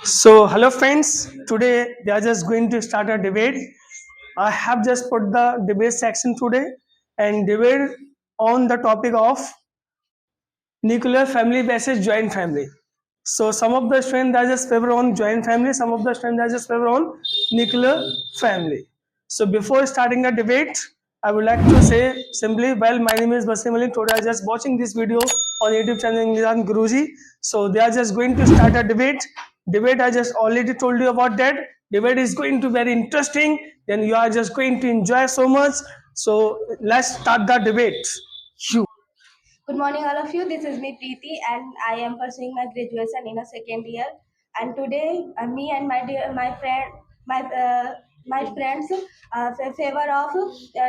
So, hello friends. Today they are just going to start a debate. I have just put the debate section today and debate on the topic of nuclear family versus joint family. So, some of the students are just favor on joint family, some of the students are just favor on nuclear family. So, before starting the debate, I would like to say simply, well, my name is Waseem Ali. Today I just watching this video on YouTube channel English Gyan Guruji. So they are just going to start a debate. Debate I just already told you about that. Debate is going to be very interesting. Then you are just going to enjoy so much. So let's start the debate. You. Good morning, all of you. This is me, Preeti, and I am pursuing my graduation in a second year. And today, me and my my friends, favor of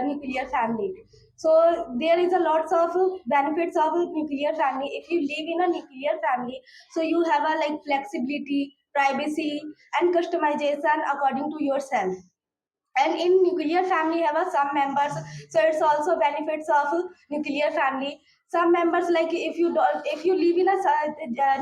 nuclear family. So there is a lots of benefits of nuclear family. If you live in a nuclear family, so you have a like flexibility, privacy, and customization according to yourself. And in nuclear family have some members, so it's also benefits of nuclear family. Some members, like if you live in a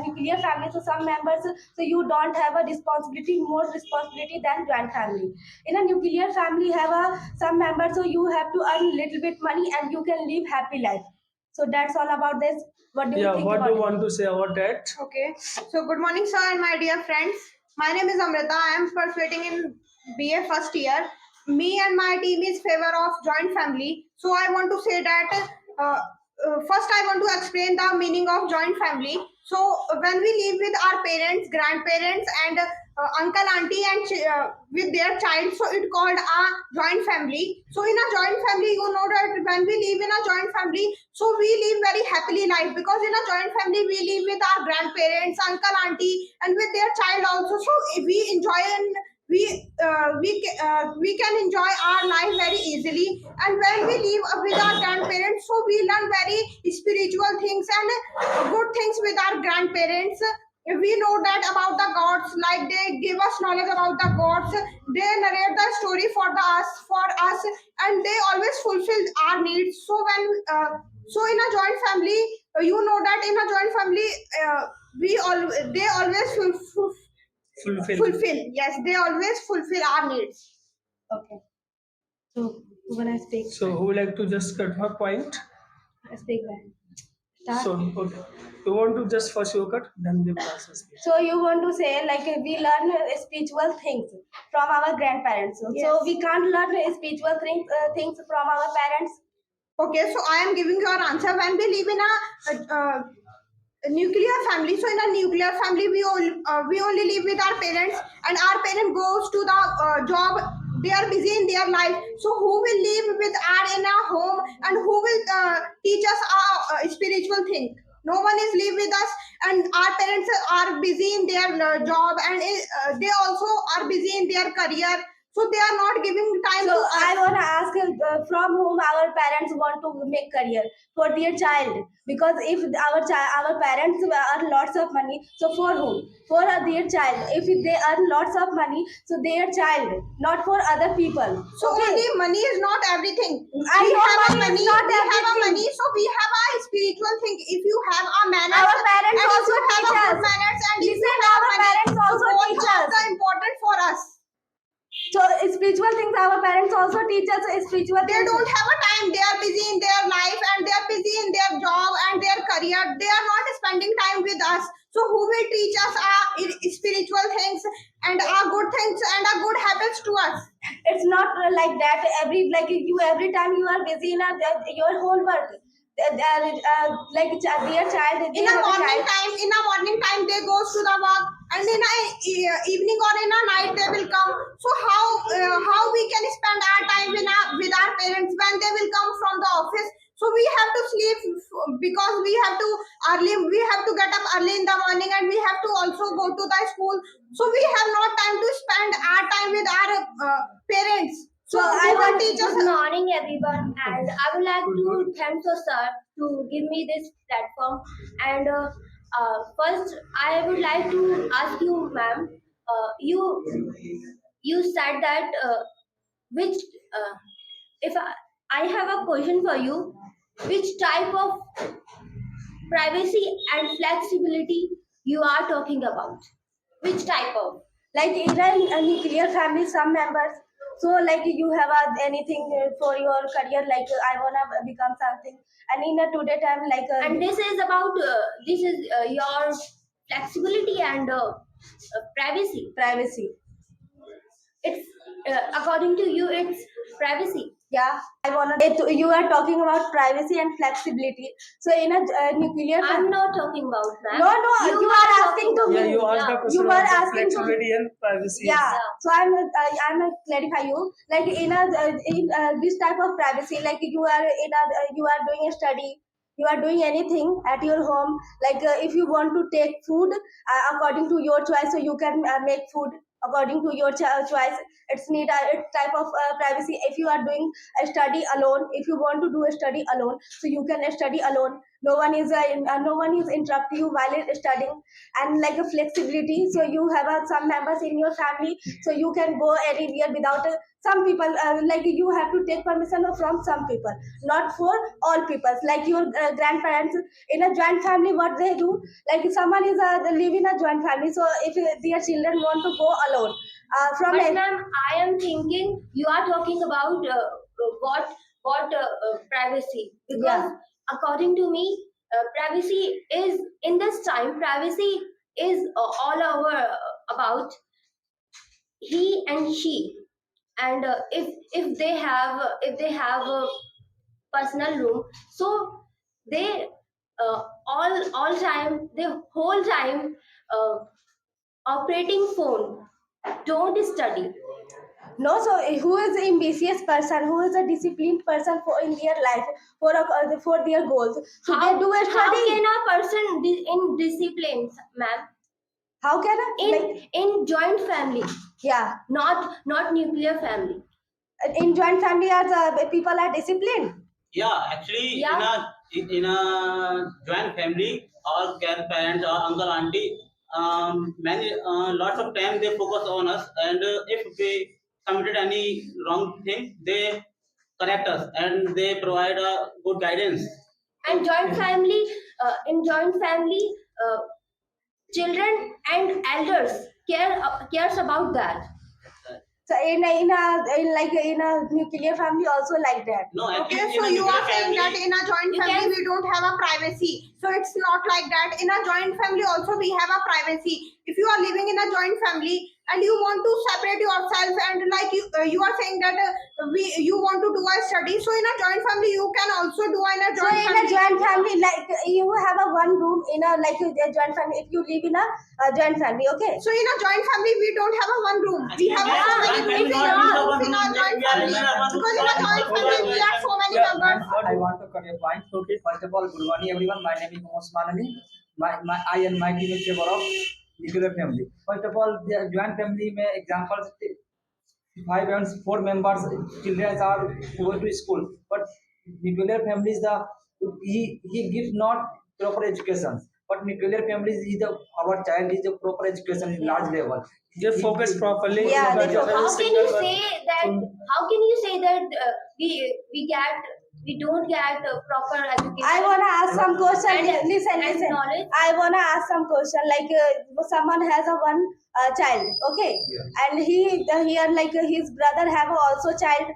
nuclear family, so some members, so you don't have a responsibility, more responsibility than joint family. In a nuclear family have a some members, so you have to earn little bit money and you can live happy life. So that's all about this. What do you Yeah, think what do about you it? want to say about that? Okay. So good morning, sir, and my dear friends. My name is Amrita. I am pursuing in BA first year. Me and my team is favor of joint family. So I want to say that first I want to explain the meaning of joint family. So when we live with our parents, grandparents, and uncle, auntie, and with their child, so it called a joint family. So in a joint family, you know that when we live in a joint family, so we live very happily life, because in a joint family we live with our grandparents, uncle, auntie, and with their child also. So we enjoy and we can enjoy our life very easily. And when we live with our grandparents, so we learn very spiritual things and good things with our grandparents. We know that about the gods, like they give us knowledge about the gods. They narrate the story for us, and they always fulfill our needs. So when so in a joint family, you know that in a joint family, they always fulfill. Yes, they always fulfill our needs. Okay, so who gonna speak? So who would like to just cut her point? Speak back. Start. So okay. You want to just first you cut, then they will also speak. So you want to say like we learn spiritual things from our grandparents. So, Yes. so we can't learn spiritual things from our parents. Okay, so I am giving you an answer. When we live in a nuclear family, so in a nuclear family, we only live with our parents, and our parent goes to the job. They are busy in their life. So who will live with our in our home, and who will teach us our spiritual thing? No one is live with us, and our parents are busy in their job, and they also are busy in their career. So they are not giving time So to us. I want to ask from whom our parents want to make career for their child, because if our parents earn lots of money, so for whom? For their child. If they earn lots of money, so their child, not for other people. So Okay? only money is not everything. I We know have a money is money. not We have a everything. money. So we have a spiritual thing. If you have a manners, Our parents and if also you have teach a good us. manners, and if you Listen, have our money, parents so also both teach are us. the important for us. So spiritual things, our parents also teach us spiritual They things. don't have a time. They are busy in their life, and they are busy in their job and their career. They are not spending time with us. So who will teach us our spiritual things and our good things and our good habits to us? It's not like that. Every time you are busy in your whole work. Like their child. In a morning time they goes to the work, and in a evening or in a night they will come. So how we can spend our time with our parents when they will come from the office? So we have to sleep, because we have to get up early in the morning, and we have to also go to the school. So we have not time to spend our time with our parents. So I who will want teach us? good morning, everyone, and I would like to thank you, sir, to give me this platform. And first, I would like to ask you, ma'am, you said that which if I have a question for you, which type of privacy and flexibility you are talking about? Which type of? Like in a nuclear family, some members. So like you have anything for your career, like I wanna become something, and in a today time, like and this is about this is your flexibility and privacy. Privacy. It's according to you, it's privacy. Yeah, I wanna. You are talking about privacy and flexibility. So in a nuclear, I'm not talking about that. No, no, you are asking to Yeah, me. you asked the Yeah. question You are about the asking to me. flexibility and privacy. Yeah. So I'm clarify you, like in a this type of privacy, like you are in a you are doing a study, you are doing anything at your home, like if you want to take food according to your choice, so you can make food according to your choice. It's need a type of privacy. If you are doing a study alone, if you want to do a study alone, so you can study alone. No one is interrupt you while studying. And like a flexibility, so you have some members in your family, so you can go anywhere without some people, like you have to take permission from some people, not for all people. Like your grandparents in a joint family, what they do, like if someone is they live in a joint family, so if their children want to go alone from but ma'am, I am thinking you are talking about what privacy, because yeah, according to me, privacy is in this time. Privacy is all over about he and she, and if they have a personal room, so they all time, the whole time, uh, operating phone, don't study. No, so who is an ambitious person, who is a disciplined person for in their life, for their goals? So how, they do a study. How can a person in discipline, ma'am? How can I? In joint family? Yeah. Not nuclear family. In joint family, are the people are disciplined. Yeah, actually, yeah, in a joint family, all grandparents or uncle auntie, many lots of time they focus on us, and if we committed any wrong thing, they correct us and they provide a good guidance. And joint family, in joint family, uh, children and elders cares about that. So in a nuclear family also like that. No, Okay, actually, so in a you are nuclear saying that family, in a joint You family can- we don't have a privacy. So it's not like that. In a joint family also we have a privacy. If you are living in a joint family and you want to separate yourself, and like you are saying that you want to do a study. So in a joint family you can also do in a So joint in family. a joint family, like you have a one room in a like a joint family. If you live in a joint family, okay. So in a joint family we don't have a one room. We have yeah, so many joint rooms family in not our one in room. our joint We are family. living in one room. Because in a joint family we are so many Yeah, members. I want to cut a point. Okay, first of all, good morning everyone. My name is Waseem Ali. I and my team is member of nuclear family. First of all, the joint family में examples 4 members children are going to school, but nuclear family is the he gives not proper education. But nuclear families is the our child is the proper education in large level. They focus properly. Yeah, But so there is how a can you single say that? How can you say that we don't get proper education? I wanna ask some question. And- Listen, and listen. knowledge? I wanna ask some question. Like someone has a one child, okay, and he are like his brother have also child.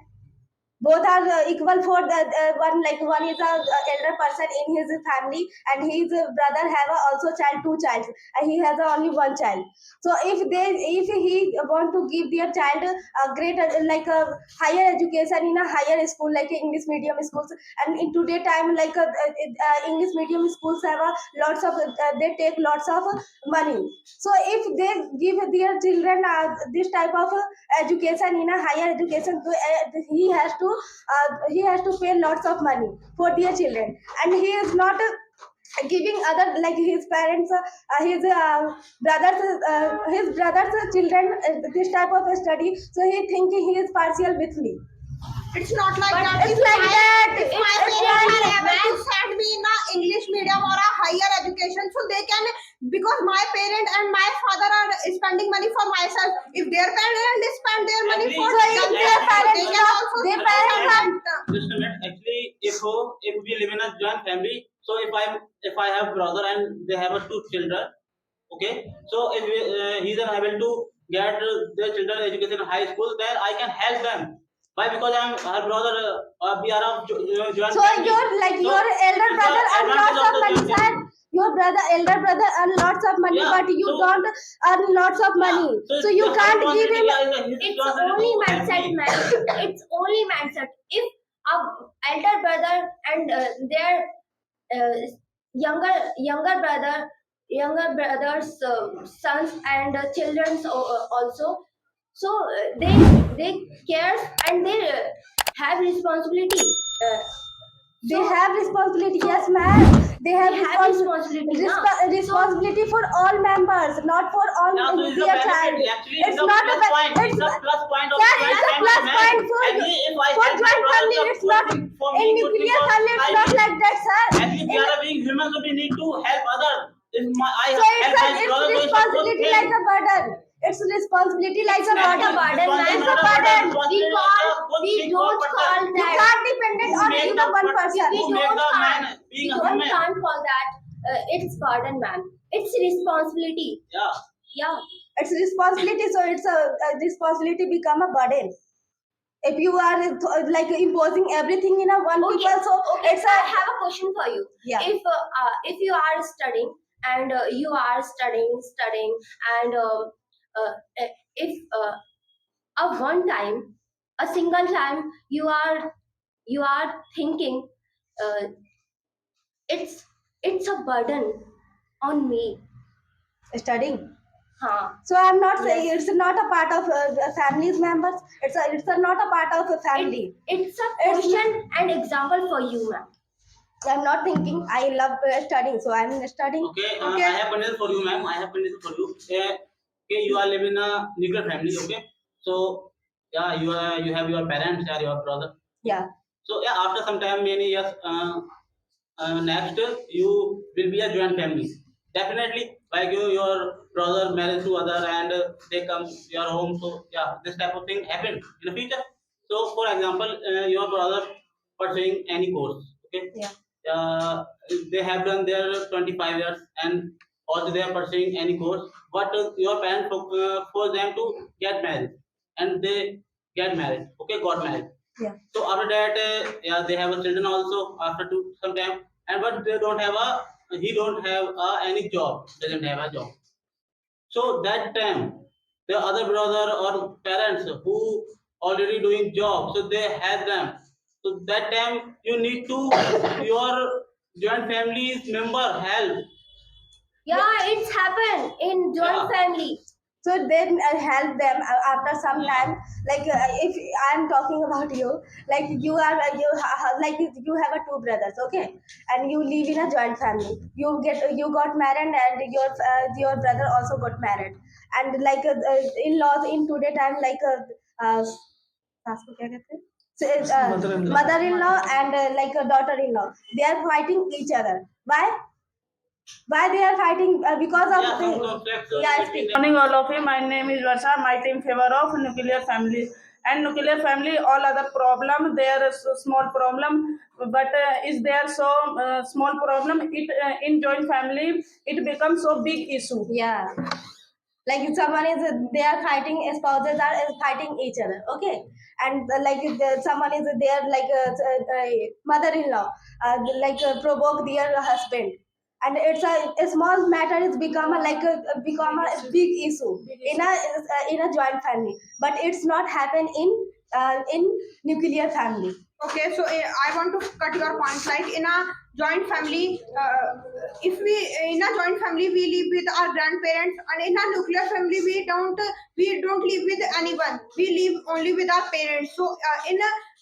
Both are equal for the one, like one is a elder person in his family, and his brother have also child, two child, and he has only one child. So if he want to give their child a great like a higher education in a higher school, like English medium schools, and in today time, like English medium schools have a lots of they take lots of money. So if they give their children this type of education in a higher education, so, he has to pay lots of money for their children, and he is not giving other, like his parents, his brothers children this type of study, so he thinking he is partial with me. It's not like But that. it's If like my, that. If my It's parents like are able that. to send me in a English medium or a higher education, so they can, because my parent and my father are spending money for myself. If their parents spend their money Actually, for so if them, their parents they can not- also their spend parents that. Just a minute. Actually, if we live in a joint family, so if I have brother and they have two children, Okay, so if he's unable to get their children education in high school, then I can help them. Why? Because I'm her brother. We are of joint So family. your elder It's the brother earn advantage lots of of the money, joint sir. family. Your elder brother earn lots of money, Yeah, but you so don't earn lots of yeah, money. so So you the can't give responsibility, him. yeah, is his It's responsibility only to help mindset, me. man. It's only mindset. If a elder brother and their uh, younger brother, younger brothers, sons and children also, so they cares and they have responsibility. Uh, They so have responsibility, yes, ma'am. They have they have responsibility, na? responsibility for all members, not for all Yeah, so it's a nuclear benefit. child. Actually, It's it's a not a plus point. it's It's a plus point of sir, joint it's a family, plus man. point Actually, if I for help my joint brother, family. the It's good not thing for in me, good thing nuclear for family. It's not society. like that, sir. Actually, we are being human, so we need to help others. If I So help my it's brother, so it's a good responsibility thing. like a burden. It's responsibility like a not a burden. burden, man. It's a burden. We don't call You that. can't depend Who on make either the one per- person. We who don't make the man can't. being We a don't human? can't call that. It's burden, man. It's responsibility. Yeah. Yeah. It's responsibility, so it's a responsibility become a burden. If you are like imposing everything in a one Okay. people, so Okay. it's I a have a question for you. yeah. If you are studying and you are studying and if a one time, a single time you are thinking uh, it's a burden on me. Studying. Huh. So I'm not saying Yes. it's not a part of family's members. It's not a part of a family. It's a It's question and example for you, ma'am. I'm not thinking. I love studying, so I'm studying. Okay, Okay. I have condition for you, ma'am. I have condition for you. Okay, you are living in a nuclear family. Okay, so yeah, you have your parents or your brother. Yeah. So yeah, after some time, many years, next you will be a joint family. Definitely, like your brother married to other and they come to your home. So yeah, this type of thing happen in the future. So for example, your brother pursuing any course. Okay. Yeah. Uh, they have done their 25 years and also they are pursuing any course. But your parents force them to get married and they get married. Okay, got married. Yeah. So after that, yeah, they have a children also after some time, and but they don't have a he don't have any job, doesn't have a job. So that time, the other brother or parents who already doing job, so they have them. So that time you need to your joint family's member help. Yeah, it's happened in joint Yeah. family. So then help them after some time. Like if I'm talking about you, like you are like you have a two brothers, okay, and you live in a joint family. You got married and your brother also got married, and like in-laws in today time like सास को क्या कहते हैं? So, mother-in-law and like a daughter-in-law, they are fighting each other. Why they are fighting? Because of Yeah, some conflicts yeah, between speak. them. Morning, all of you. My name is Varsha. My team favor of nuclear family. And nuclear family, all other problem. There is a small problem, but is there so small problem? It in joint family, it becomes so big issue. Yeah, like if someone is they are fighting, spouses are fighting each other, okay, and someone is there like mother-in-law like provoke their husband, and a small matter is become become a big issue in a joint family, but it's not happen in nuclear family. Okay, so I want to cut your point. Like in a joint family, if we in a joint family we live with our grandparents, and in a nuclear family we don't live with anyone. We live only with our parents. So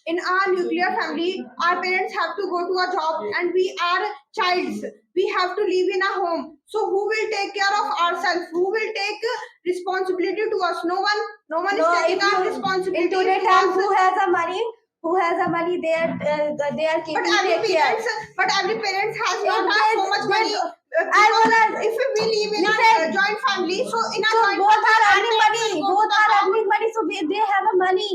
in our nuclear family, our parents have to go to a job, and we are childs. We have to live in a home. So who will take care of ourselves? Who will take responsibility to us? No one. No one is No, taking if our you, responsibility in today to time, us. who has a money, they are keeping take care. But every parents has If not have so much money. I wanna If we live in a listen. joint family, so in a So joint both family, are our earning parents money. will go to Both the are job. earning money, so they have a money.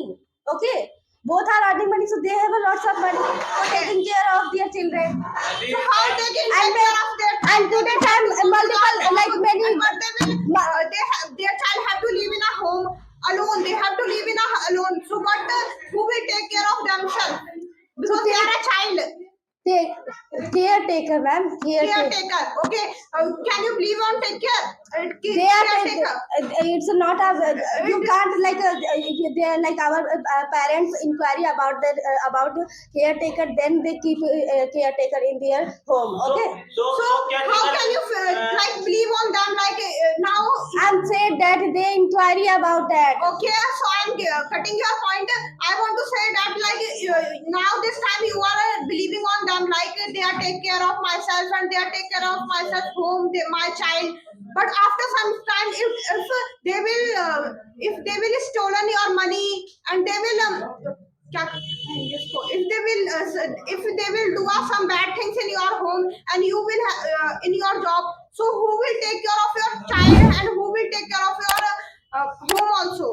Okay. both are earning money, so they have a lots of money for taking care of their children. So how they can take care of their And today time multiple like many but their child have to live in a home alone. They have to live in a alone. So what? Who will take care of themselves? Because they are a child. caretaker, ma'am. Caretaker. Okay. Can you believe on take care? Caretaker. It's not a you can't like they are like our parents inquiry about that about caretaker, then they keep caretaker in their home. Okay. So how can you like believe on them? Like now I'm saying that they inquiry about that. okay, so I'm cutting your point. I want to say that like now this time you are believing on them like they are take care of myself and they are take care of myself home, my child. But after some time, if they will stolen your money and they will if they will do some bad things in your home and you will in your job, so who will take care of your child and who will take care of your home also?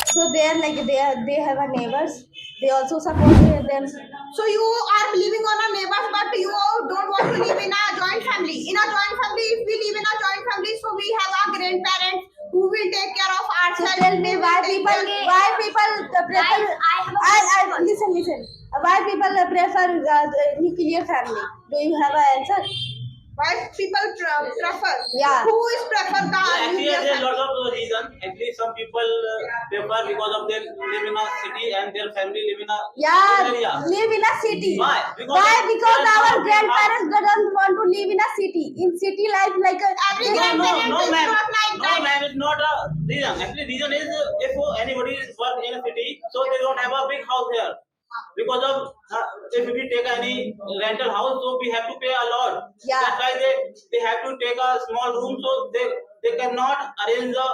So they are like they have a neighbors. They also support them. So you are living on a neighbors, but you don't want to live in a joint family. In a joint family, if we live in a joint family, so we have our grandparents who will take care of So ourselves. tell me why people prefer. Guys, I have a question for you. Listen. Why people prefer nuclear family? Do you have an answer? Why people prefer? Yeah. Who is prefer the Actually, nuclear there are family? lot of reasons. Actually, some people prefer because of they live in a city and their family live in a rural area. Live in a city. Why? Because there's our no big grandparents don't want to live in a city. In city life, like Every No, grandparent no, is ma'am. not like No, that. ma'am, it's not a reason. Actually, reason is if anybody work in a city, so they don't have a big house here. Because of if we take any rental house, so we have to pay a lot. Yeah. That's why they have to take a small room, so they cannot arrange the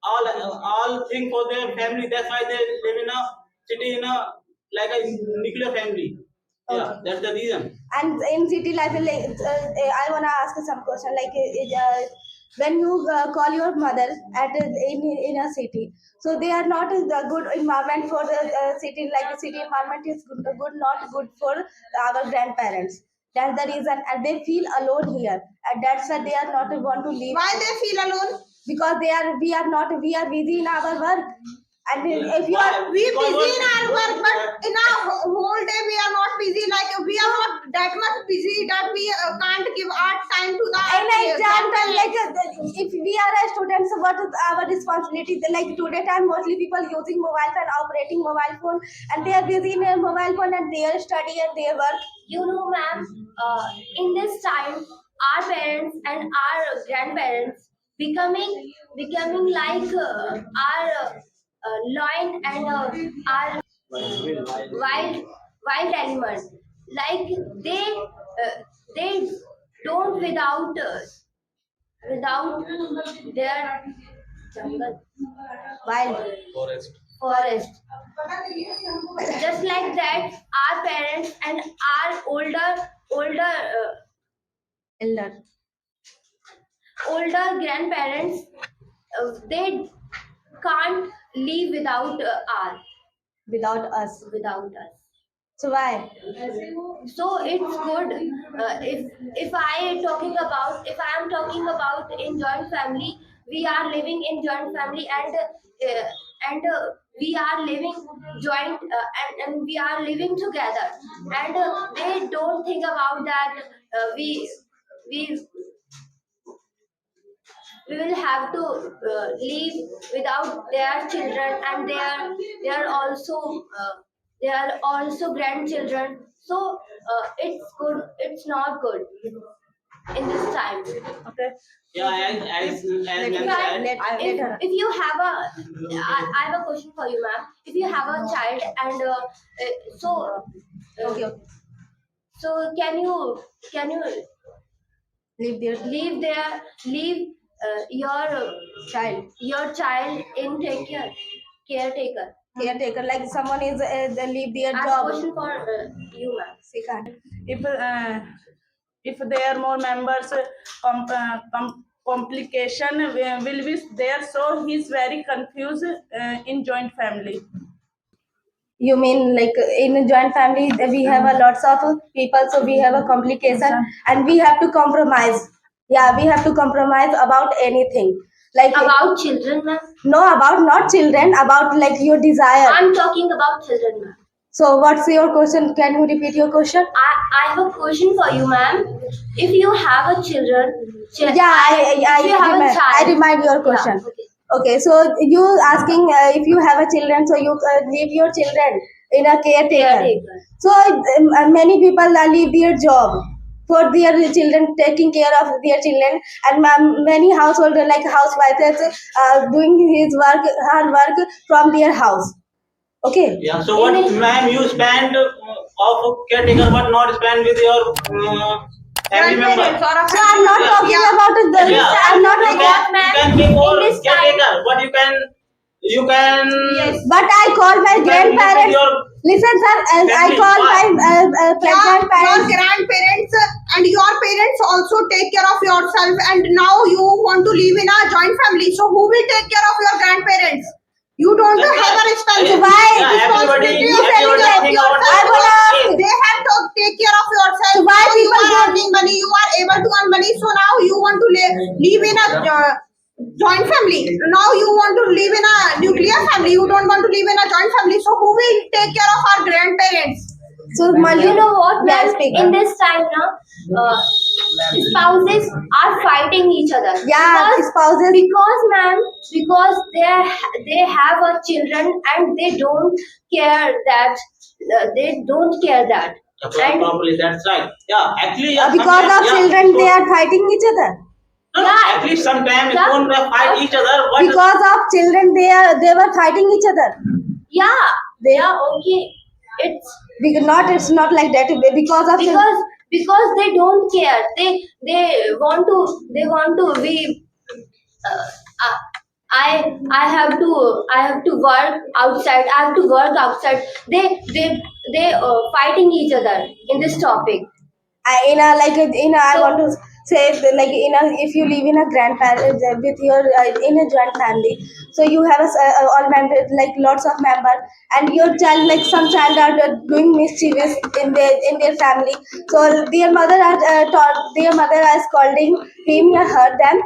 all things for their family. That's why they live in a city in a like a nuclear family. Yeah, that's the reason. and in city life, like I wanna ask you some question. Like when you call your mother at in a city, so they are not the good environment for the city. Like the city environment is good, not good for our grandparents. That's the reason, and they feel alone here, and that's why they are not want to leave. Why they feel alone? Because we are not, we are busy in our work, and if you are We busy in our work, but in our whole day we are not busy. Like we are not that much busy that we can't give our time to the. in exam time, like if we are a student, so what is our responsibility? Like today time, mostly people using mobile phone, operating mobile phone, and they are busy in their mobile phone and their study and their work. You know, ma'am, in this time, our parents and our grandparents becoming like our lion and our wild element. Like they don't without their jungle Wild forest. Just like that, our parents and our elder older grandparents, they can't live without us. without us. So why? So it's good if I am talking about in joint family. We are living in joint family, and we are living joint and we are living together, and they don't think about that we we will have to live without their children, and they are also grandchildren. So it's not good in this time. Okay. Yeah, as If, ma'am said, if you have I have a question for you, ma'am. If you have a child, and so Okay. so can you Leave their leave your child in caretaker. caretaker, like someone is they leave their I have a job. question for you, ma'am. If there are more members, complication will be there, so he's very confused in joint family. You mean like in a joint family we have a lots of people, so we have a complication and we have to compromise. Yeah, we have to compromise about anything. Like About children, ma'am. no, about not children, about like your desire. I'm talking about children, ma'am. So what's your question? Can you repeat your question? I have a question for you, ma'am. If you have a children, Yeah, if you have a remind, child, I remind your question. Yeah, okay. Okay, so you asking if you have a children, so you leave your children in a caretaker. Caretaker. So many people leave their job for their children, taking care of their children, and many household like housewives doing his work, her work from their house. Okay. Yeah. So what, ma'am, you spend of caretaker, but not spend with your family member. Grandparents or So I'm not talking about the. Yeah. I'm not You like can, you can be more In this time- caretaker, but you can. Yes. But I call my you can live with grandparents. your Listen, sir, I family. call my your grandparents. grandparents and your parents also take care of yourself, and now you want to live in a joint family. So who will take care of your grandparents? You don't have a responsibility. Why? Yeah, everybody Responsibility of taking care of think yourself. about I will ask. They have to take care of yourself. So why Now you people are don't- earning money, you are able to earn money. So now you want to live in a joint family. Now you want to live in a nuclear family. You don't want to live in a joint family. So who will take care of our grandparents? So You know what, Yeah, ma'am? speak. In this time now, spouses are fighting each other. Yeah, spouses. Because, ma'am, because they have a children and they don't care that and properly. That's right. Yeah, actually, yeah, Because of sometimes, yeah, children, so- they are fighting each other. No, Yeah. at least sometimes Yeah. don't fight each other. But Because of children, they were fighting each other. yeah, They- yeah, okay. It's It's not like that. Because of because they don't care. They want to be. Uh, uh, I have to work outside. I have to work outside. They fighting each other in this topic. I want to say that, like if you live in a grandparent with your in a joint family, so you have all members, like lots of members, and your child, like some child are doing mischievous in their family, so their mother are scolding him or her them.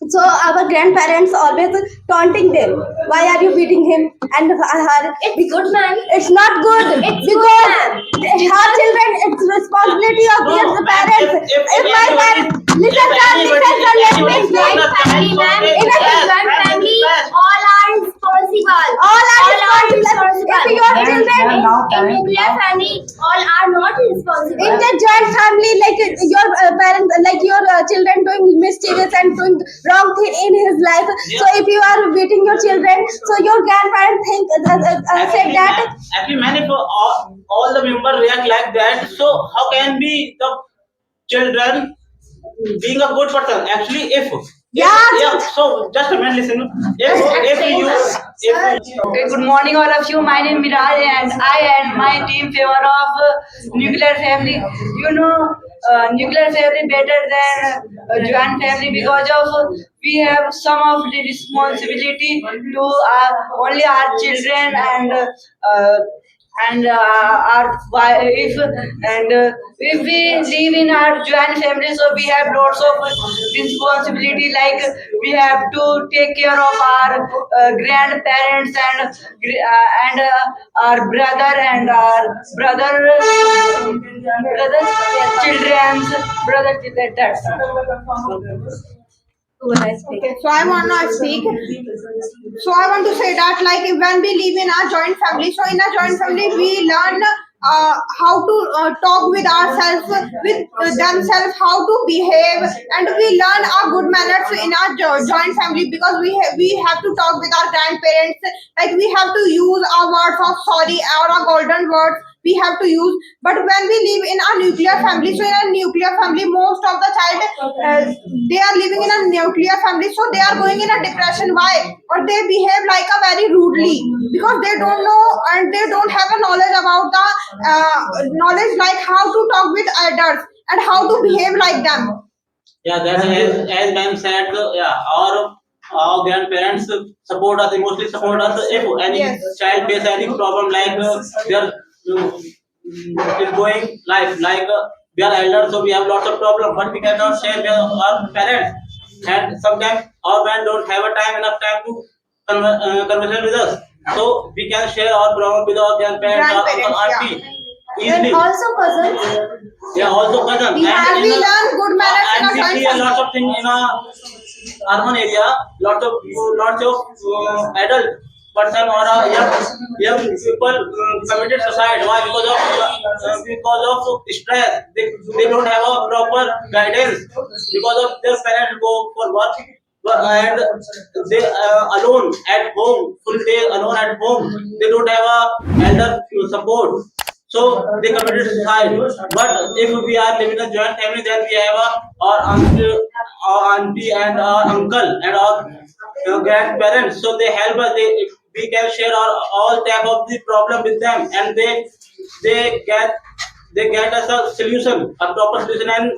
So our grandparents always taunting them. Why are you beating him and her? It's good, man. It's not good. It's because good, her children, it's responsibility of No, their ma'am, parents. if My anybody- parents, listen, if sir, anybody- listen, sir, let me anybody- explain. Joint family, ma'am. In a joint Yes, family, yes. all are responsible. All are responsible. If your Ma'am, children ma'am, now In time. nuclear family, all are not responsible. in the joint family, like your parents, like your children doing mischievous and doing wrong thing in his life. So if you are beating your children, so your grandparents think said that. Actually, many for all the members react like that. So how can be the children being a good person? Actually, if Yeah. So just a minute, listen. If Okay, good morning, all of you. My name is Miraj, and I and my team favor of nuclear family. You know, nuclear family better than joint family because of we have some of the responsibility to only our children and our wife if we live in our joint family, so we have lots of responsibility, like we have to take care of our grandparents and our brother and our children's brother children. That's Okay, so I want to speak. So I want to say that, like, when we live in a joint family, so in a joint family we learn how to talk with ourselves, with themselves, how to behave, and we learn our good manners in our joint family, because we have to talk with our grandparents. Like, we have to use our words of sorry or our golden words we have to use. But when we live in a nuclear family, so in a nuclear family, most of the child they are living in a nuclear family, so they are going in a depression. Why? Or they behave like a very rudely, because they don't know and they don't have a knowledge about the knowledge, like how to talk with elders and how to behave like them. yeah, that's as ma'am said. Yeah, our our grandparents support us, emotionally support us. If any child face any problem like their is going life like we are elders, so we have lots of problems, but we cannot share with our parents. And sometimes our parents don't have a time enough time to conversation with us. So we can share our problem with our grandparents or uncle, auntie. And Easily. also cousins. Yeah, also cousin. And we learn good manners in and a we joint see a family. lot of things in a urban area. Lots of adult person or young people committed suicide. Why? Because of stress. They don't have a proper guidance because of their parents go for work and they alone at home, full day alone at home. They don't have a elder support. So they committed suicide. But if we are living in a joint family, then we have our auntie and our uncle and our grandparents. So they help us. We can share all type of the problem with them, and they get they get us a solution, a proper solution, and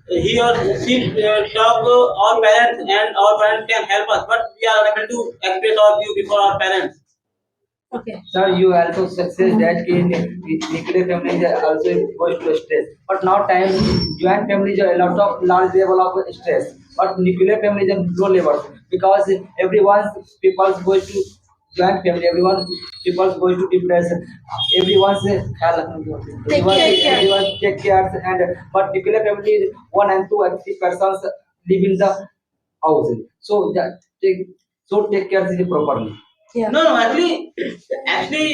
he or she talk to our parents, and our parents can help us. But we are unable to express our view before our parents. Sir, you also success that in nuclear family is also goes to stress. But now time joint family is a lot of large level of stress. But nuclear family is a low level because everyone people goes to joint family. Everyone people goes to depression. Everyone's everyone take care and but nuclear family is one and two and three persons live in the house. So that take care properly. No, actually,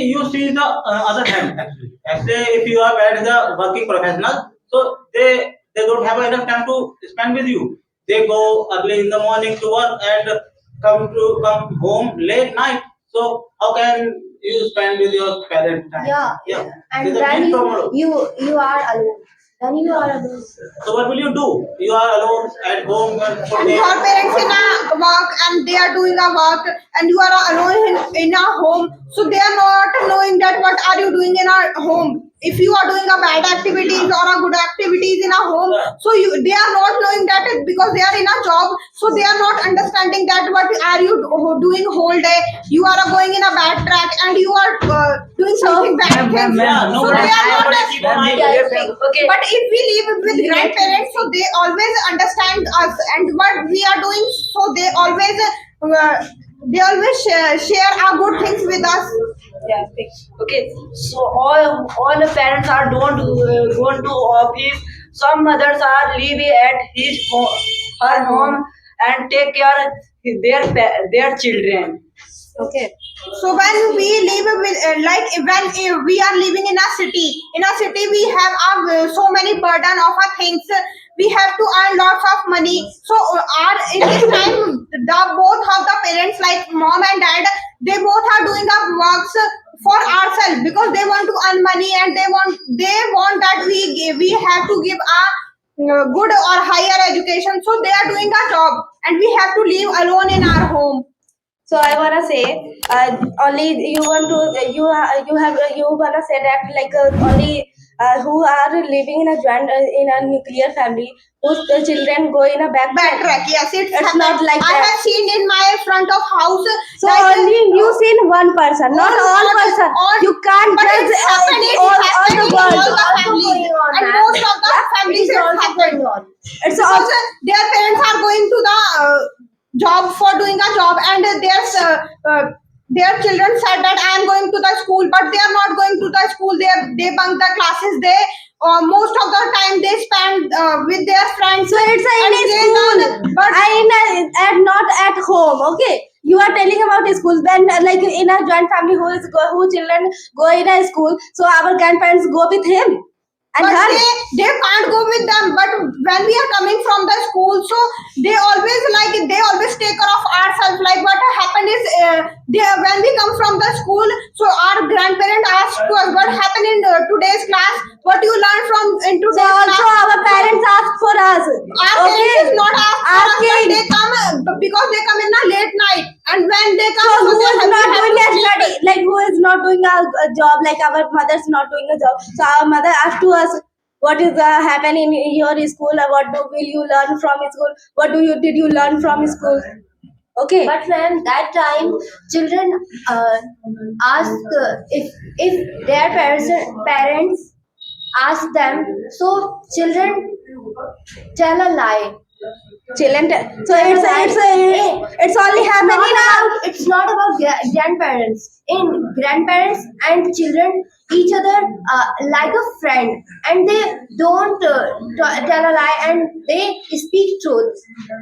you see the other hand. Actually, if you are bad as a working professional, so they don't have enough time to spend with you. They go early in the morning to work and come home late night. So how can you spend with your parents time? Yeah. And There's a then big problem. you are alone. Then you are alone. So what will you do? You are alone at home for And day. your parents in a work and they are doing a work and you are alone in a home, so they are not knowing that what are you doing in a home. If you are doing a bad activities or a good activities in a home, so they are not knowing that because they are in a job, so they are not understanding that what are you doing whole day. You are going in a bad track and you are doing something bad things. Yeah, So nobody, they are not. nobody keep an eye. Okay. But if we live with grandparents, so they always understand us and what we are doing. So they always share our good things with us. Yeah. Okay. So all the parents are don't going to office. Some mothers are living at her home and take care their children. Okay. So when we live with like when we are living in a city we have so many burden of our things. We have to earn lots of money. So our in this time the both of the parents like mom and dad, they both are doing our works for ourselves because they want to earn money and they want that we have to give a good or higher education. So they are doing a job and we have to live alone in our home. So I wanna say, only you want to you wanna say that like only who are living in a in a nuclear family whose the children go in a backpack. Backtrack, yes, it's not like I that. have seen in my front of house. So like, only you seen one person, not all person. You can't but judge it's happened, all the in world. all the families, and most of the families it's happened. It's Because also their parents are going to the job for doing a job, and their children said that I am going to the school, but they are not going to the school. They bunk the classes. They most of the time they spend with their friends. so it's in and a they school, learn, but and not at home. Okay, you are telling about a school. When like in a joint family, who children go in a school, so our grandparents go with him and but her. they can't go with them. But when we are coming from the school, so they always take care of ourselves. Like what happened is when we come from the school, so our grandparents ask to us what happened in today's class, what you learn from in So today's also class. our parents ask for us. Our parents is not asking, Asking. they come because they come in a late night, and when they come, So who they is have not to doing a sleep. study, like who is not doing a job, like our mother's not doing a job. So our mother asked to us, what is happening in your school? What will you learn from school? What did you learn from school? Okay. But ma'am, that time children ask if their parents ask them, so children tell a lie. Children. So it's only happening now. It's not about grandparents. In grandparents and children, each other like a friend, and they don't tell a lie, and they speak truth.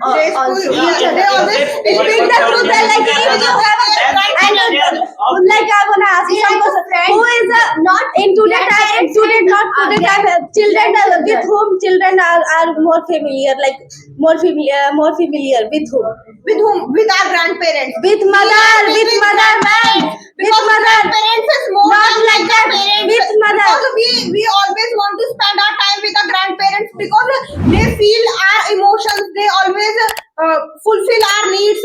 Also, each other. They always speak the truth. Like if you have a like I wanna ask you some question. Who is not in today time? Children with whom children are more familiar, like more familiar with whom? With whom? With our grandparents. With mother, ma'am. With mother. Parents is more Not than like that. parents. With mother. Because we always want to spend our time with our grandparents because they feel our emotions. They always fulfill our needs.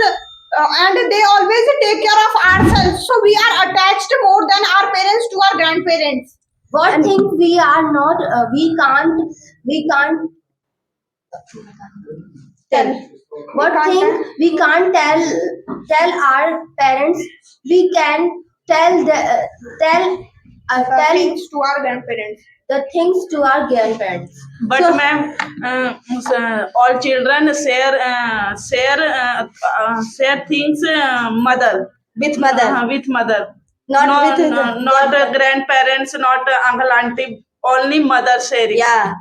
And they always take care of ourselves. So we are attached more than our parents to our grandparents. What thing we are not, we can't tell. What thing we can't tell our parents, we can tell Things to our grandparents. the things to our grandparents. But ma'am, all children share things mother With mother. with mother. Not with Not grandparents, not uncle auntie. Only mother sharing. Yeah.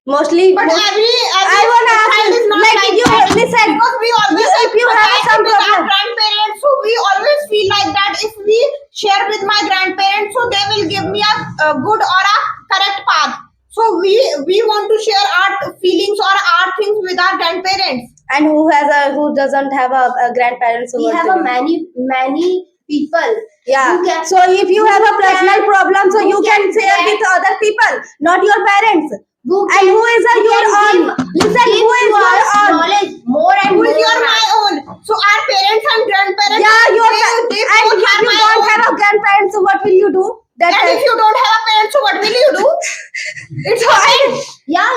Mostly. But I wanna ask child you, is not like you that. listen. Because we always if you have attached some with our problem. grandparents, so we always feel like that if we share with my grandparents, so they will give me a good or a correct path. So we want to share our feelings or our things with our grandparents. And who doesn't have a grandparents? We have a many people. Yeah. who can- So if you have a who personal can- problem, so who you can share get- with other people, not your parents. who And can- who is who your can own? give- Listen, give who is to your us own? knowledge more and Who more. is your my own? So our parents and grandparents. Yeah, your they and both if are you my don't own. have a grandparents, so what will you do? That And time. if you don't have a parent, so what will you do? It's fine. Yeah.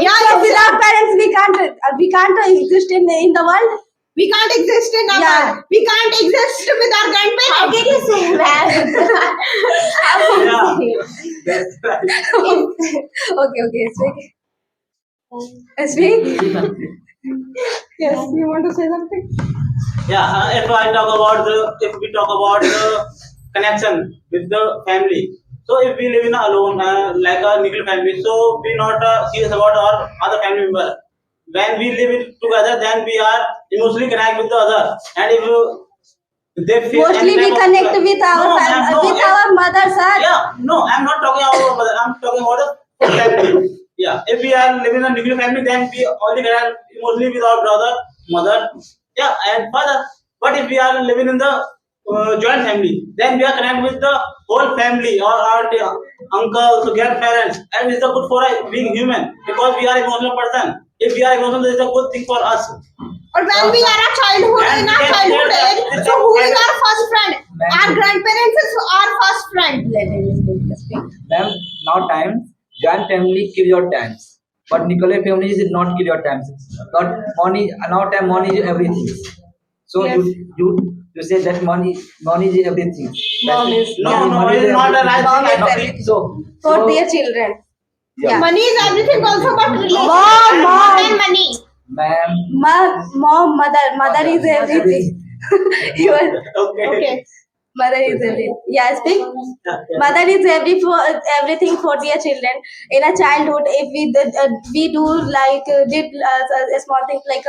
Yeah, So it's- without parents, we can't exist in the world. we can't exist in our Yeah. world. We can't exist with our grandparents. How can you say that? How can you say it? That's right. Okay, speak. Speak. Yes, you want to say something? Yeah, if we talk about the connection with the family. So if we live in alone, like a nuclear family, so we not serious about our other family member. When we live together, then we are emotionally connect with the other, and if they feel Mostly any we type of- connect with our No, ma'am, no, with if- our mother, sir. Yeah, no, I'm not talking about our mother. I'm talking about the family. Yeah, if we are living in a nuclear family, then we only connect emotionally with our brother, mother, yeah, and father. But if we are living in the joint family, then we are connected with the whole family or our uncles, grandparents, and it's a good for being human because we are emotional person. If we are emotional, it's a good thing for us. Or when we are a childhood, And in our yes, childhood yes, age, yes, so yes, who yes. is our first friend? Our grandparents is our first friend. Ma'am, now times joint family kill your times, but nuclear family is not kill your times. But money is everything. So Yes. you say that money is everything. Mom is- No, it's not a right Mom thing. is I everything. think. So For so- their children. Yeah. Money is everything also, but relationship Mom, is mom. more than money. Ma'am, Mom, mother is everything. You are, Okay. mother is everything. Yeah, speak. Yeah. Mother is everything for their children. In a childhood, if we do like did a small thing like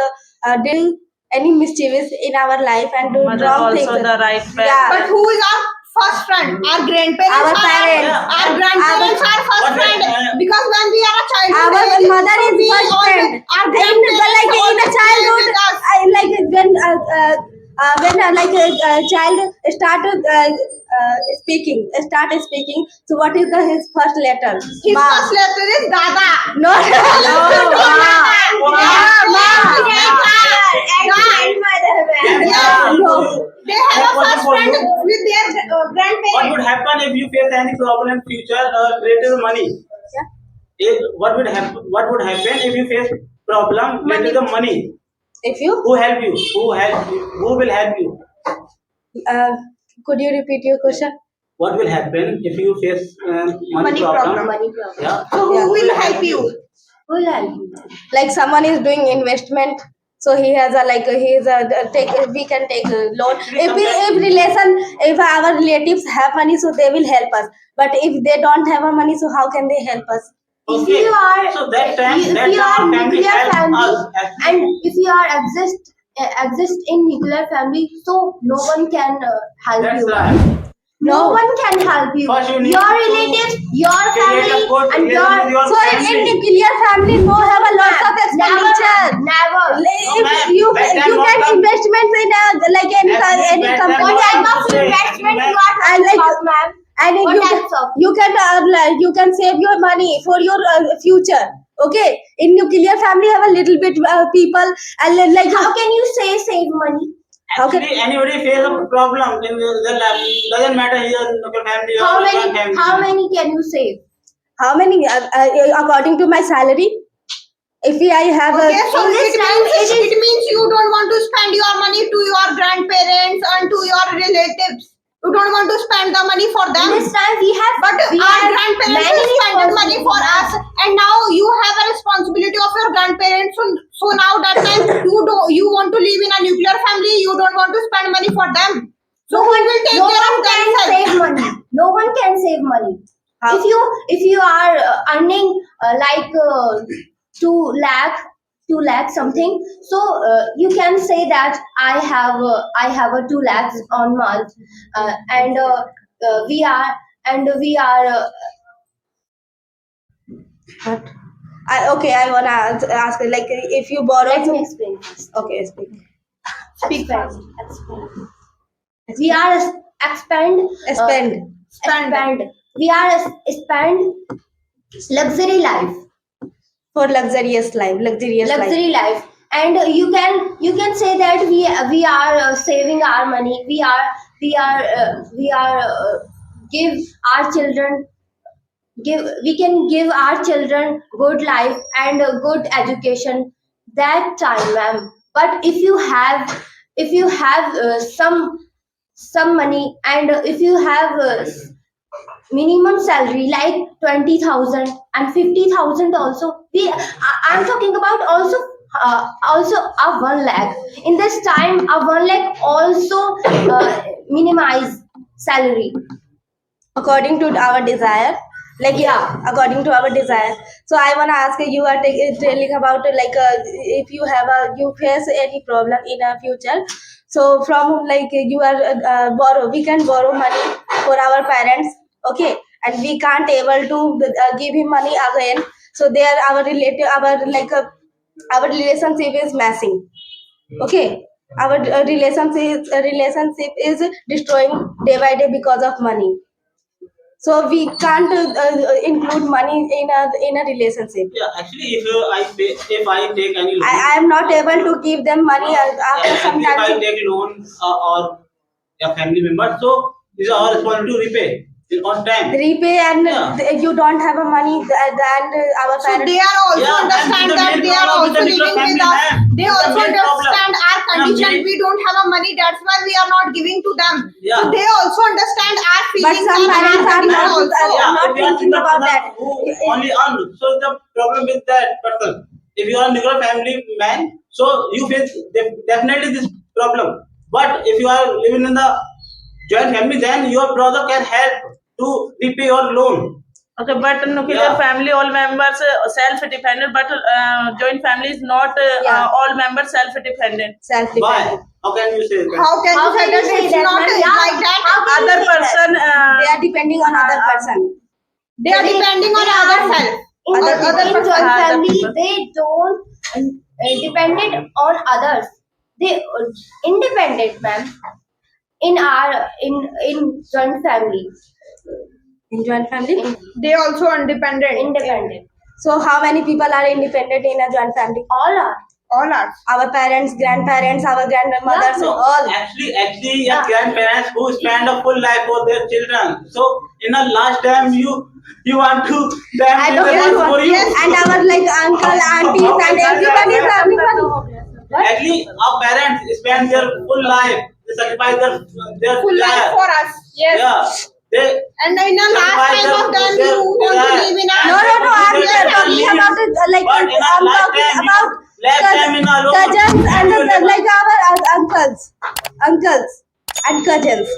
did any mischievous in our life and do Mother wrong also things. the right Yeah. parent. But who is our first friend? Our grandparents. Our are parents. Our grandparents are first What friend. is- Because when we are a child, Our mother is first friend. Our In grandparents like in a always childhood, stay with us. like when like a child started speaking. So what is his first letter? His Ma. first letter is Dada. No. Yeah. No. They have a first For friend you. with their What grandparents. would happen if you face any problem in future related to money? What would happen if you face problem related to money? If you Who help you? Who help you? Who will help you? uh, could you repeat your question? What will happen if you face Money problem. Money problem. Yeah. So who will help you? Who will help you? Like someone is doing investment, so he has a like he is a take we can take a loan. If our relatives have money, so they will help us. But if they don't have a money, so how can they help us? If Okay. you are So that time, if that you time are our family nuclear help family us. Actually, and if you are exist in nuclear family, so no one can help that's you. right. No one can help you. First you need Your to relatives, your create a family, good and relation with your So in family. nuclear family, no have a lot of expenditure. Never. If ma'am, you that time you not get come. investments in like any Actually, any that company. time What not type come of to say. investment you Ma'am, are And talking like about, ma'am? and What you types of? you can save your money for your future. Okay, in nuclear family have a little bit people and like How can you say save money? how can Actually, anybody face a problem in their life. Doesn't matter here in local family or joint family. How many can you save? how many according to my salary? If I have Okay, a so In this time, it means you don't want to spend your money to your grandparents and to your relatives. You don't want to spend the money for In them. this time we have But we our have grandparents many have spent money for us, responsibilities. and now you have a responsibility of your grandparents. So now that time you want to live in a nuclear family, you don't want to spend money for them. So who will take No care one of can themselves? save money. No one can save money. How? If you are earning like 2 lakh something, so you can say that I have a 2 lakhs on month, and we are I wanna ask like if you borrow. let me explain first. Okay, speak. Speak fast. We are expand Spend we are spend luxury life for luxurious life. and you can say that we are saving our money, we are give our children give we can give our children good life and a good education that time, ma'am. But if you have some money and if you have minimum salary like 20,000 and 50,000 also, I'm talking about also a 1 lakh. In this time a 1 lakh also minimize salary. According to our desire, like according to our desire. So I want to ask you are telling about like if you have a you face any problem in a future, so from like you are borrow we can borrow money for our parents. Okay, and we can't able to give him money again, so there our relative our like our relationship is messing. Okay, our relationship is destroying day by day because of money. So we can't include money in a relationship. Yeah, actually, if I take any loan, I am not able to give them money after some actually, if I time. take loan or a family member, so these are all responsible to repay on time. Repay and you don't have a money and our So parents. they are also Yeah, ma'am, understand this is the that main they are problem with also the nuclear living family, with us. ma'am. They This is the also main problem. understand our condition. main- We don't have a money. That's why we are not giving to them. Yeah. So they also understand our But feelings some and our parents are condition not also. Yeah, not if you are thinking single about person that. who only earn, so the problem with that person. If you are a nuclear family man, so you face definitely this problem. But if you are living in the joint family, then your brother can help to repay your loan. Okay, but nuclear Yeah. family, all members self-dependent, but joint family is not all members self-dependent. Why? Self-dependent. How can you say that? How can How you say can you that say it's that, not ma'am? Yeah. like that? How can you Other say that? person, They are depending on other person. They are depending on They other are self. in Other in person. joint Other family people. they don't dependent on others, they independent, ma'am. In our in joint family, In joint family. They also independent. independent, So how many people are independent in a joint family? all are. All are. Our parents, grandparents, our grandmothers, No, all. actually, your Yeah. grandparents who spend a full life for their children. So in the last time you want to them I do don't the know work what. for you. Yes, and our like uncle, aunties, and everybody is earning money. Actually, our parents spend their full life, they sacrifice their Full life desire. for us. Yes. Yeah. They And in the last sacrifice time of time, their you want to desire. live in a No, no, no. I'm Their talking needs. about it. Like But in our I'm talking lifetime, about lifetime in our own, cousins and you will never- like our uncles and cousins.